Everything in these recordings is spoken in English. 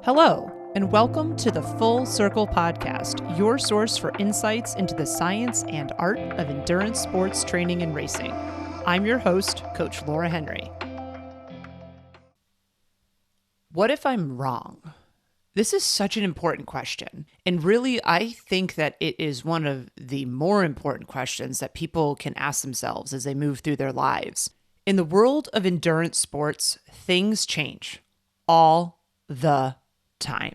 Hello, and welcome to the Full Circle Podcast, your source for insights into the science and art of endurance sports training and racing. I'm your host, Coach Laura Henry. What if I'm wrong? This is such an important question, and really I think that it is one of the more important questions that people can ask themselves as they move through their lives. In the world of endurance sports, things change all the time.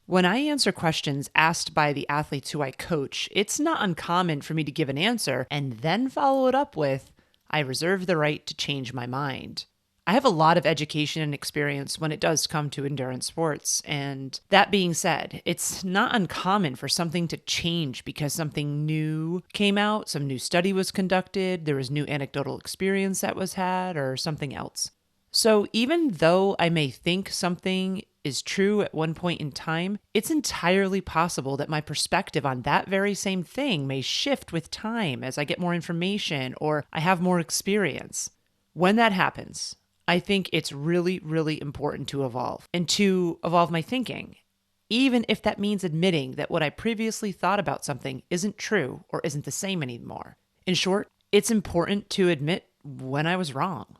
When I answer questions asked by the athletes who I coach, it's not uncommon for me to give an answer and then follow it up with, I reserve the right to change my mind. I have a lot of education and experience when it does come to endurance sports, and that being said, it's not uncommon for something to change because something new came out, some new study was conducted, there was new anecdotal experience that was had, or something else. So even though I may think something is true at one point in time, it's entirely possible that my perspective on that very same thing may shift with time as I get more information or I have more experience. When that happens, I think it's really, really important to evolve and to evolve my thinking, even if that means admitting that what I previously thought about something isn't true or isn't the same anymore. In short, it's important to admit when I was wrong.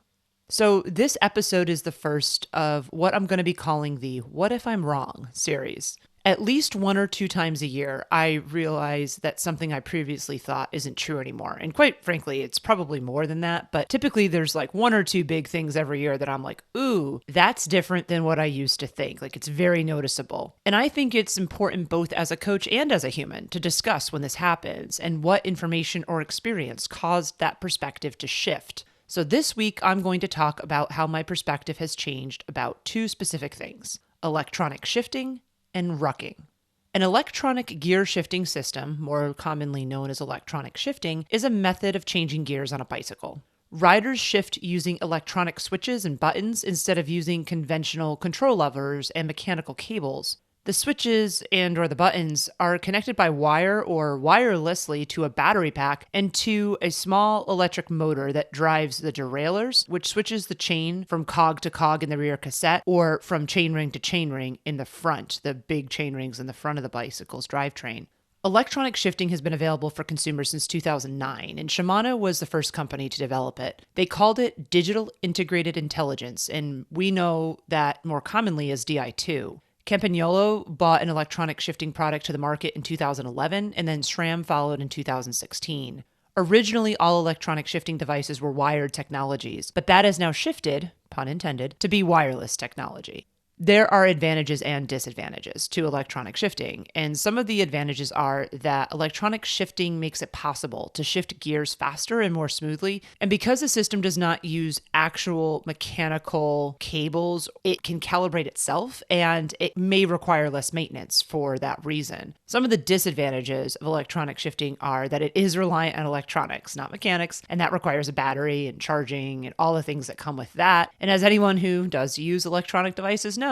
So this episode is the first of what I'm going to be calling the What If I'm Wrong series. At least one or two times a year, I realize that something I previously thought isn't true anymore. And quite frankly, it's probably more than that. But typically there's like one or two big things every year that I'm like, ooh, that's different than what I used to think. Like it's very noticeable. And I think it's important both as a coach and as a human to discuss when this happens and what information or experience caused that perspective to shift. So this week, I'm going to talk about how my perspective has changed about two specific things: electronic shifting and rucking. An electronic gear shifting system, more commonly known as electronic shifting, is a method of changing gears on a bicycle. Riders shift using electronic switches and buttons instead of using conventional control levers and mechanical cables. The switches and/or the buttons are connected by wire or wirelessly to a battery pack and to a small electric motor that drives the derailleurs, which switches the chain from cog to cog in the rear cassette or from chainring to chainring in the front, the big chain rings in the front of the bicycle's drivetrain. Electronic shifting has been available for consumers since 2009, and Shimano was the first company to develop it. They called it Digital Integrated Intelligence, and we know that more commonly as DI2. Campagnolo bought an electronic shifting product to the market in 2011, and then SRAM followed in 2016. Originally, all electronic shifting devices were wired technologies, but that has now shifted, pun intended, to be wireless technology. There are advantages and disadvantages to electronic shifting, and some of the advantages are that electronic shifting makes it possible to shift gears faster and more smoothly, and because the system does not use actual mechanical cables, it can calibrate itself, and it may require less maintenance for that reason. Some of the disadvantages of electronic shifting are that it is reliant on electronics, not mechanics, and that requires a battery and charging and all the things that come with that, and as anyone who does use electronic devices knows,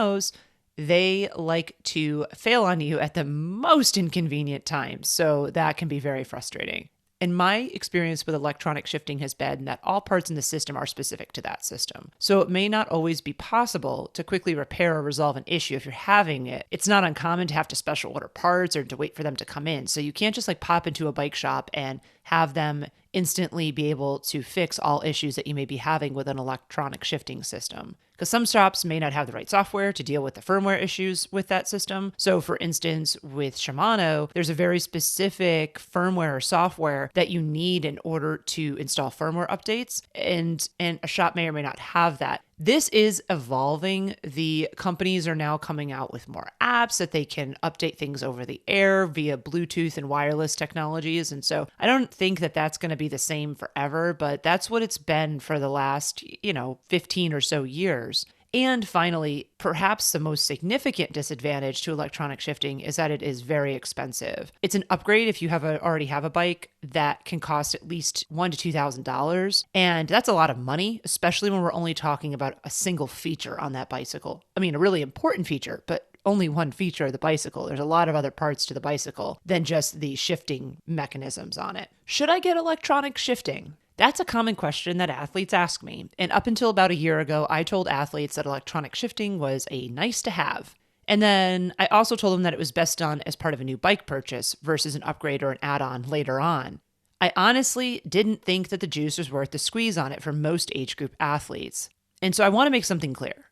they like to fail on you at the most inconvenient times, so that can be very frustrating. And my experience with electronic shifting has been that all parts in the system are specific to that system. So it may not always be possible to quickly repair or resolve an issue if you're having it. It's not uncommon to have to special order parts or to wait for them to come in. So you can't just like pop into a bike shop and have them instantly be able to fix all issues that you may be having with an electronic shifting system. Because some shops may not have the right software to deal with the firmware issues with that system. So for instance, with Shimano, there's a very specific firmware or software that you need in order to install firmware updates, and a shop may or may not have that. This is evolving. The companies are now coming out with more apps that they can update things over the air via Bluetooth and wireless technologies. And so I don't think that that's going to be the same forever, but that's what it's been for the last, 15 or so years. And finally, perhaps the most significant disadvantage to electronic shifting is that it is very expensive. It's an upgrade if you already have a bike that can cost at least $1,000 to $2,000. And that's a lot of money, especially when we're only talking about a single feature on that bicycle. I mean, a really important feature, but only one feature of the bicycle. There's a lot of other parts to the bicycle than just the shifting mechanisms on it. Should I get electronic shifting? That's a common question that athletes ask me. And up until about a year ago, I told athletes that electronic shifting was a nice to have. And then I also told them that it was best done as part of a new bike purchase versus an upgrade or an add-on later on. I honestly didn't think that the juice was worth the squeeze on it for most age group athletes. And so I want to make something clear.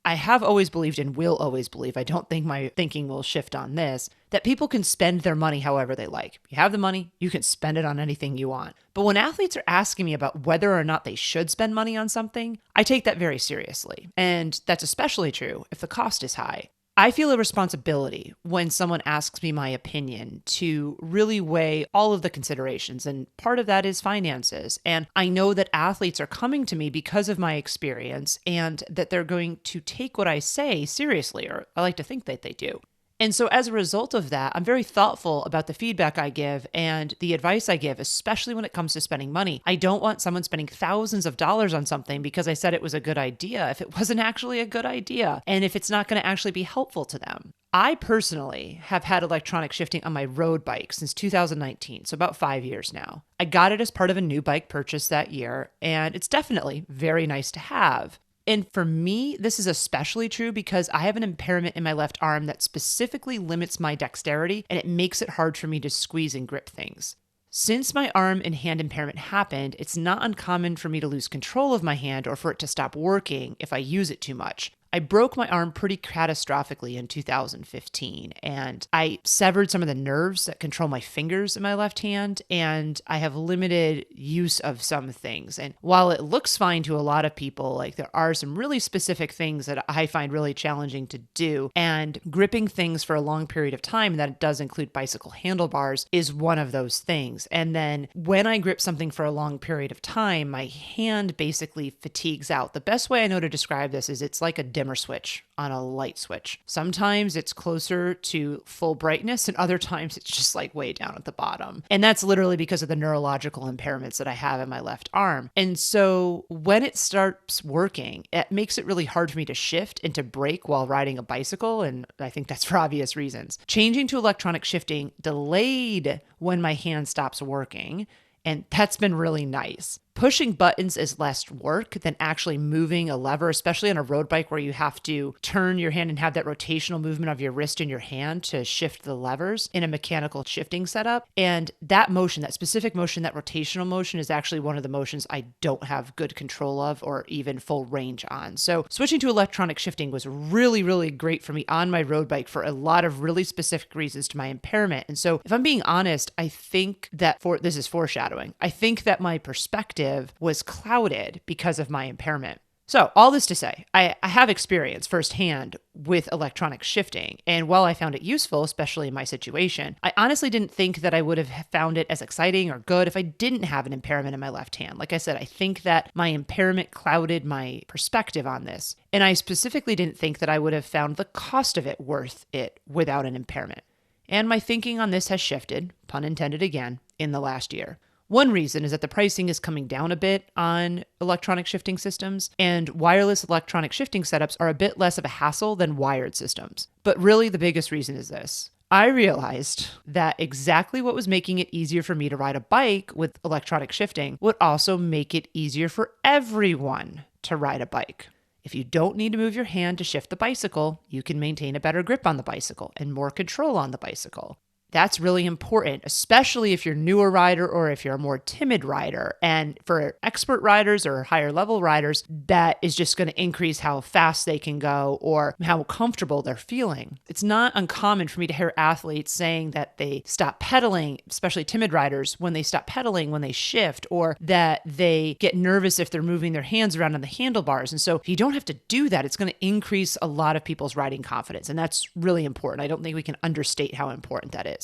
I have always believed and will always believe, I don't think my thinking will shift on this, that people can spend their money however they like. You have the money, you can spend it on anything you want. But when athletes are asking me about whether or not they should spend money on something, I take that very seriously. And that's especially true if the cost is high. I feel a responsibility when someone asks me my opinion to really weigh all of the considerations, and part of that is finances. And I know that athletes are coming to me because of my experience and that they're going to take what I say seriously, or I like to think that they do. And so as a result of that, I'm very thoughtful about the feedback I give and the advice I give, especially when it comes to spending money. I don't want someone spending thousands of dollars on something because I said it was a good idea if it wasn't actually a good idea and if it's not going to actually be helpful to them. I personally have had electronic shifting on my road bike since 2019, so about 5 years now. I got it as part of a new bike purchase that year, and it's definitely very nice to have. And for me, this is especially true because I have an impairment in my left arm that specifically limits my dexterity, and it makes it hard for me to squeeze and grip things. Since my arm and hand impairment happened, it's not uncommon for me to lose control of my hand or for it to stop working if I use it too much. I broke my arm pretty catastrophically in 2015, and I severed some of the nerves that control my fingers in my left hand, and I have limited use of some things. And while it looks fine to a lot of people, like there are some really specific things that I find really challenging to do, and gripping things for a long period of time, that does include bicycle handlebars, is one of those things. And then when I grip something for a long period of time, my hand basically fatigues out. The best way I know to describe this is it's like a dimmer switch on a light switch. Sometimes it's closer to full brightness and other times it's just like way down at the bottom. And that's literally because of the neurological impairments that I have in my left arm. And so when it starts working, it makes it really hard for me to shift and to brake while riding a bicycle. And I think that's for obvious reasons. Changing to electronic shifting delayed when my hand stops working. And that's been really nice. Pushing buttons is less work than actually moving a lever, especially on a road bike where you have to turn your hand and have that rotational movement of your wrist and your hand to shift the levers in a mechanical shifting setup. And that motion, that specific motion, that rotational motion is actually one of the motions I don't have good control of or even full range on. So switching to electronic shifting was really, really great for me on my road bike for a lot of really specific reasons to my impairment. And so if I'm being honest, I think that this is foreshadowing. I think that my perspective was clouded because of my impairment. So all this to say, I have experience firsthand with electronic shifting. And while I found it useful, especially in my situation, I honestly didn't think that I would have found it as exciting or good if I didn't have an impairment in my left hand. Like I said, I think that my impairment clouded my perspective on this. And I specifically didn't think that I would have found the cost of it worth it without an impairment. And my thinking on this has shifted, pun intended again, in the last year. One reason is that the pricing is coming down a bit on electronic shifting systems, and wireless electronic shifting setups are a bit less of a hassle than wired systems. But really, the biggest reason is this. I realized that exactly what was making it easier for me to ride a bike with electronic shifting would also make it easier for everyone to ride a bike. If you don't need to move your hand to shift the bicycle, you can maintain a better grip on the bicycle and more control on the bicycle. That's really important, especially if you're a newer rider or if you're a more timid rider. And for expert riders or higher level riders, that is just going to increase how fast they can go or how comfortable they're feeling. It's not uncommon for me to hear athletes saying that they stop pedaling, especially timid riders, when they stop pedaling, when they shift, or that they get nervous if they're moving their hands around on the handlebars. And so if you don't have to do that, it's going to increase a lot of people's riding confidence. And that's really important. I don't think we can understate how important that is.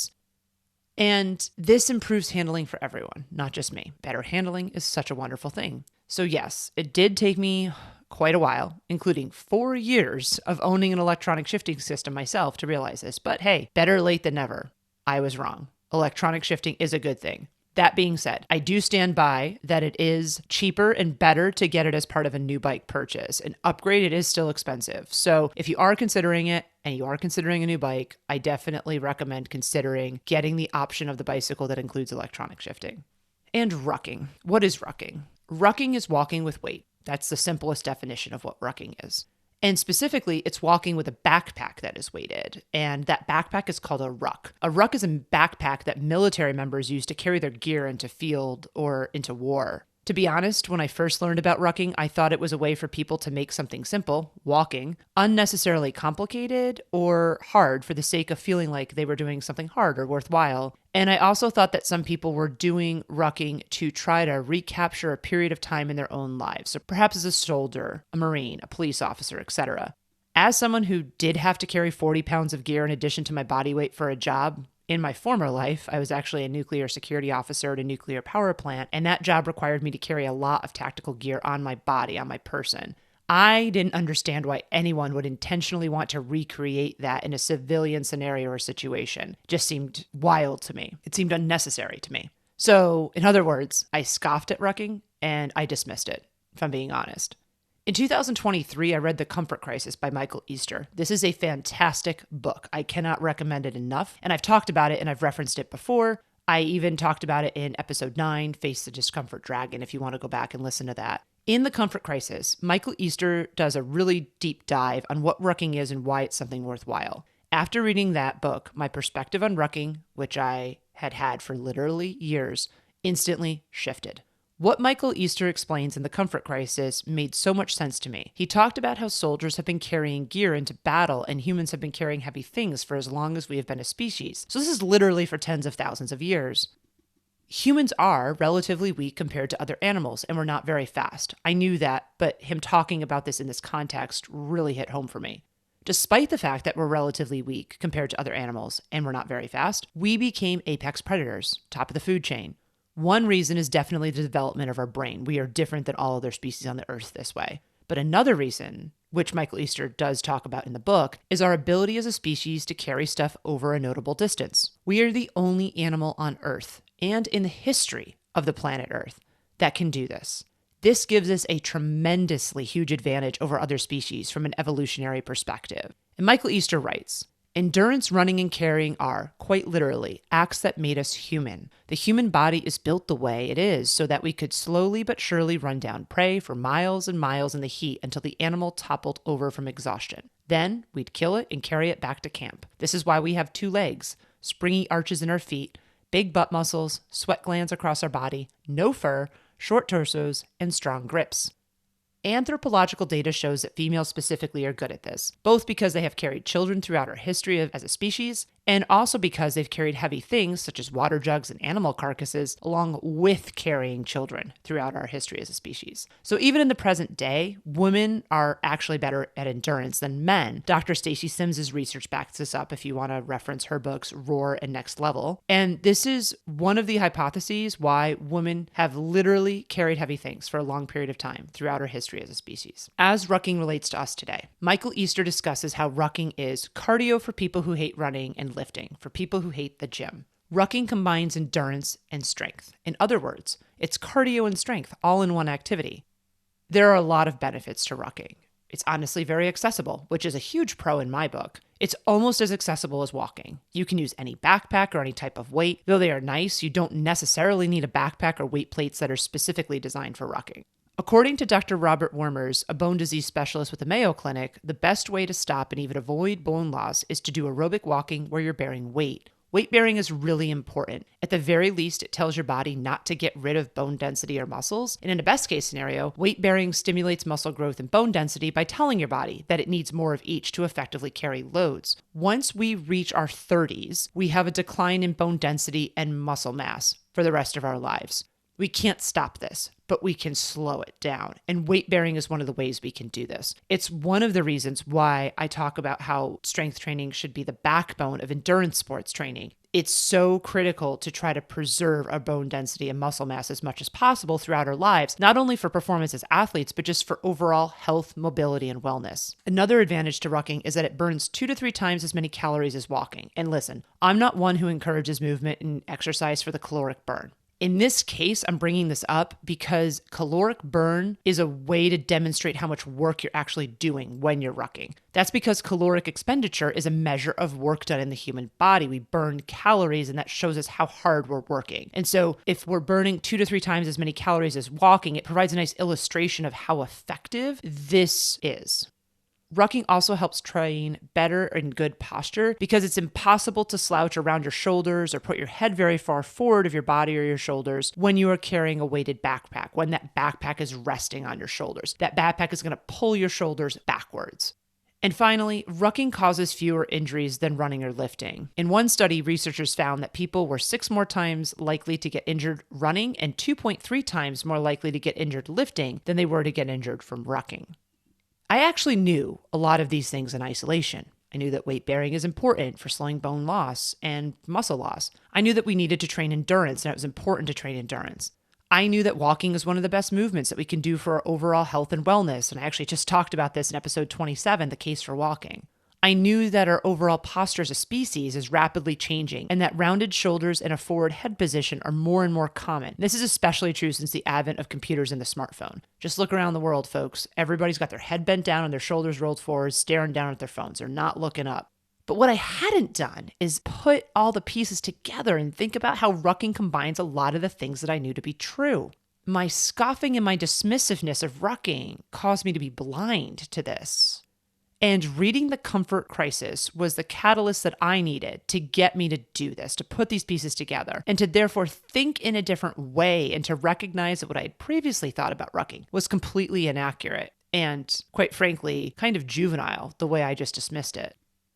And this improves handling for everyone, not just me. Better handling is such a wonderful thing. So yes, it did take me quite a while, including 4 years of owning an electronic shifting system myself to realize this. But hey, better late than never. I was wrong. Electronic shifting is a good thing. That being said, I do stand by that it is cheaper and better to get it as part of a new bike purchase. An upgrade, it is still expensive. So if you are considering it and you are considering a new bike, I definitely recommend considering getting the option of the bicycle that includes electronic shifting. And rucking. What is rucking? Rucking is walking with weight. That's the simplest definition of what rucking is. And specifically, it's walking with a backpack that is weighted. And that backpack is called a ruck. A ruck is a backpack that military members use to carry their gear into field or into war. To be honest, when I first learned about rucking, I thought it was a way for people to make something simple, walking, unnecessarily complicated or hard for the sake of feeling like they were doing something hard or worthwhile. And I also thought that some people were doing rucking to try to recapture a period of time in their own lives. So perhaps as a soldier, a Marine, a police officer, etc. As someone who did have to carry 40 pounds of gear in addition to my body weight for a job, in my former life, I was actually a nuclear security officer at a nuclear power plant, and that job required me to carry a lot of tactical gear on my body, on my person. I didn't understand why anyone would intentionally want to recreate that in a civilian scenario or situation. It just seemed wild to me. It seemed unnecessary to me. So, in other words, I scoffed at rucking and I dismissed it, if I'm being honest. In 2023, I read The Comfort Crisis by Michael Easter. This is a fantastic book. I cannot recommend it enough. And I've talked about it and I've referenced it before. I even talked about it in episode 9, Face the Discomfort Dragon, if you want to go back and listen to that. In The Comfort Crisis, Michael Easter does a really deep dive on what rucking is and why it's something worthwhile. After reading that book, my perspective on rucking, which I had had for literally years, instantly shifted. What Michael Easter explains in The Comfort Crisis made so much sense to me. He talked about how soldiers have been carrying gear into battle and humans have been carrying heavy things for as long as we have been a species. So this is literally for tens of thousands of years. Humans are relatively weak compared to other animals, and we're not very fast. I knew that, but him talking about this in this context really hit home for me. Despite the fact that we're relatively weak compared to other animals, and we're not very fast, we became apex predators, top of the food chain. One reason is definitely the development of our brain. We are different than all other species on the earth this way. But another reason, which Michael Easter does talk about in the book, is our ability as a species to carry stuff over a notable distance. We are the only animal on Earth, and in the history of the planet Earth, that can do this. This gives us a tremendously huge advantage over other species from an evolutionary perspective. And Michael Easter writes, endurance, running, and carrying are, quite literally, acts that made us human. The human body is built the way it is so that we could slowly but surely run down prey for miles and miles in the heat until the animal toppled over from exhaustion. Then we'd kill it and carry it back to camp. This is why we have 2 legs, springy arches in our feet, big butt muscles, sweat glands across our body, no fur, short torsos, and strong grips. Anthropological data shows that females specifically are good at this, both because they have carried children throughout our history as a species, and also because they've carried heavy things such as water jugs and animal carcasses along with carrying children throughout our history as a species. So even in the present day, women are actually better at endurance than men. Dr. Stacy Sims's research backs this up if you want to reference her books Roar and Next Level. And this is one of the hypotheses why women have literally carried heavy things for a long period of time throughout our history as a species. As rucking relates to us today, Michael Easter discusses how rucking is cardio for people who hate running and lifting for people who hate the gym. Rucking combines endurance and strength. In other words, it's cardio and strength all in one activity. There are a lot of benefits to rucking. It's honestly very accessible, which is a huge pro in my book. It's almost as accessible as walking. You can use any backpack or any type of weight. Though they are nice, you don't necessarily need a backpack or weight plates that are specifically designed for rucking. According to Dr. Robert Wormers, a bone disease specialist with the Mayo Clinic, the best way to stop and even avoid bone loss is to do aerobic walking where you're bearing weight. Weight bearing is really important. At the very least, it tells your body not to get rid of bone density or muscles. And in a best case scenario, weight bearing stimulates muscle growth and bone density by telling your body that it needs more of each to effectively carry loads. Once we reach our 30s, we have a decline in bone density and muscle mass for the rest of our lives. We can't stop this, but we can slow it down. And weight bearing is one of the ways we can do this. It's one of the reasons why I talk about how strength training should be the backbone of endurance sports training. It's so critical to try to preserve our bone density and muscle mass as much as possible throughout our lives, not only for performance as athletes, but just for overall health, mobility, and wellness. Another advantage to rucking is that it burns 2 to 3 times as many calories as walking. And listen, I'm not one who encourages movement and exercise for the caloric burn. In this case, I'm bringing this up because caloric burn is a way to demonstrate how much work you're actually doing when you're rucking. That's because caloric expenditure is a measure of work done in the human body. We burn calories, and that shows us how hard we're working. And so if we're burning 2 to 3 times as many calories as walking, it provides a nice illustration of how effective this is. Rucking also helps train better and good posture because it's impossible to slouch around your shoulders or put your head very far forward of your body or your shoulders when you are carrying a weighted backpack, when that backpack is resting on your shoulders. That backpack is going to pull your shoulders backwards. And finally, rucking causes fewer injuries than running or lifting. In one study, researchers found that people were 6 more times likely to get injured running and 2.3 times more likely to get injured lifting than they were to get injured from rucking. I actually knew a lot of these things in isolation. I knew that weight bearing is important for slowing bone loss and muscle loss. I knew that we needed to train endurance and it was important to train endurance. I knew that walking is one of the best movements that we can do for our overall health and wellness. And I actually just talked about this in episode 27, The Case for Walking. I knew that our overall posture as a species is rapidly changing and that rounded shoulders and a forward head position are more and more common. This is especially true since the advent of computers and the smartphone. Just look around the world, folks. Everybody's got their head bent down and their shoulders rolled forward, staring down at their phones. They're not looking up. But what I hadn't done is put all the pieces together and think about how rucking combines a lot of the things that I knew to be true. My scoffing and my dismissiveness of rucking caused me to be blind to this. And reading The Comfort Crisis was the catalyst that I needed to get me to do this, to put these pieces together, and to therefore think in a different way and to recognize that what I had previously thought about rucking was completely inaccurate and, quite frankly, kind of juvenile the way I just dismissed it.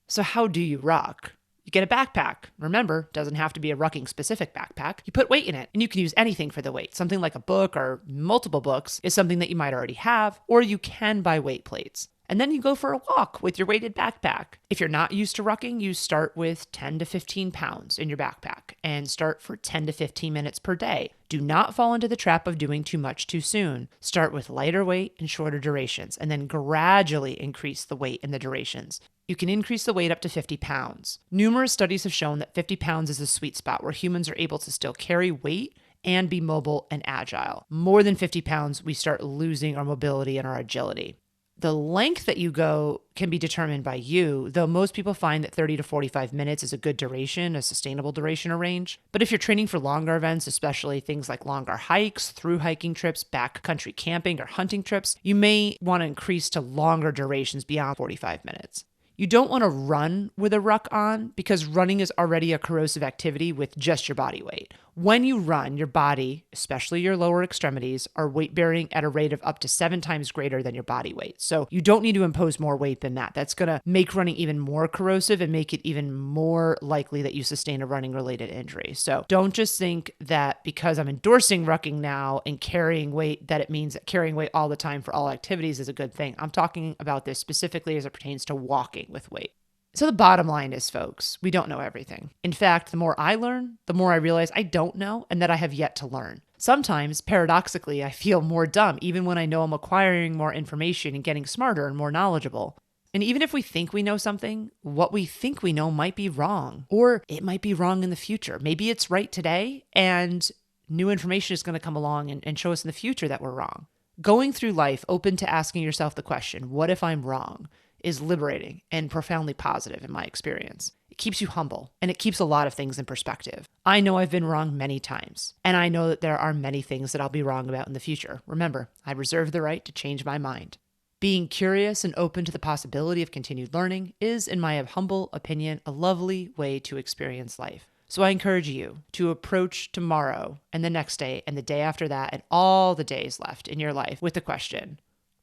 So how do you ruck? You get a backpack. Remember, doesn't have to be a rucking specific backpack. You put weight in it and you can use anything for the weight. Something like a book or multiple books is something that you might already have, or you can buy weight plates. And then you go for a walk with your weighted backpack. If you're not used to rucking, you start with 10 to 15 pounds in your backpack and start for 10 to 15 minutes per day. Do not fall into the trap of doing too much too soon. Start with lighter weight and shorter durations, and then gradually increase the weight and the durations. You can increase the weight up to 50 pounds. Numerous studies have shown that 50 pounds is a sweet spot where humans are able to still carry weight and be mobile and agile. More than 50 pounds, we start losing our mobility and our agility. The length that you go can be determined by you, though most people find that 30 to 45 minutes is a good duration, a sustainable duration or range. But if you're training for longer events, especially things like longer hikes, through hiking trips, backcountry camping, or hunting trips, you may want to increase to longer durations beyond 45 minutes. You don't want to run with a ruck on because running is already a corrosive activity with just your body weight. When you run, your body, especially your lower extremities, are weight bearing at a rate of up to 7 times greater than your body weight. So you don't need to impose more weight than that. That's going to make running even more corrosive and make it even more likely that you sustain a running related injury. So don't just think that because I'm endorsing rucking now and carrying weight, that it means that carrying weight all the time for all activities is a good thing. I'm talking about this specifically as it pertains to walking with weight. So the bottom line is, folks, we don't know everything. In fact, the more I learn, the more I realize I don't know and that I have yet to learn. Sometimes, paradoxically, I feel more dumb even when I know I'm acquiring more information and getting smarter and more knowledgeable. And even if we think we know something, what we think we know might be wrong, or it might be wrong in the future. Maybe it's right today and new information is going to come along and show us in the future that we're wrong. Going through life open to asking yourself the question, what if I'm wrong, is liberating and profoundly positive in my experience. It keeps you humble and it keeps a lot of things in perspective. I know I've been wrong many times, and I know that there are many things that I'll be wrong about in the future. Remember, I reserve the right to change my mind. Being curious and open to the possibility of continued learning is, in my humble opinion, a lovely way to experience life. So I encourage you to approach tomorrow and the next day and the day after that and all the days left in your life with the question,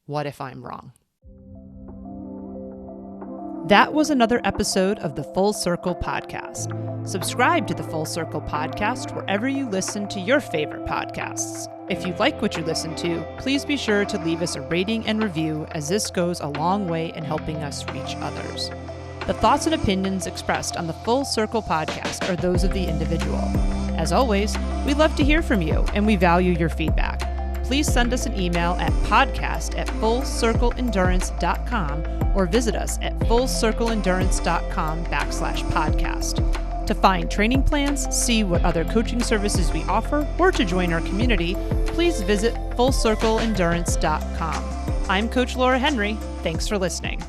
what if I'm wrong? That was another episode of the Full Circle Podcast. Subscribe to the Full Circle Podcast wherever you listen to your favorite podcasts. If you like what you listen to, please be sure to leave us a rating and review, as this goes a long way in helping us reach others. The thoughts and opinions expressed on the Full Circle Podcast are those of the individual. As always, we love to hear from you and we value your feedback. Please send us an email at podcast@fullcircleendurance.com or visit us at fullcircleendurance.com/podcast. To find training plans, see what other coaching services we offer, or to join our community, please visit fullcircleendurance.com. I'm Coach Laura Henry. Thanks for listening.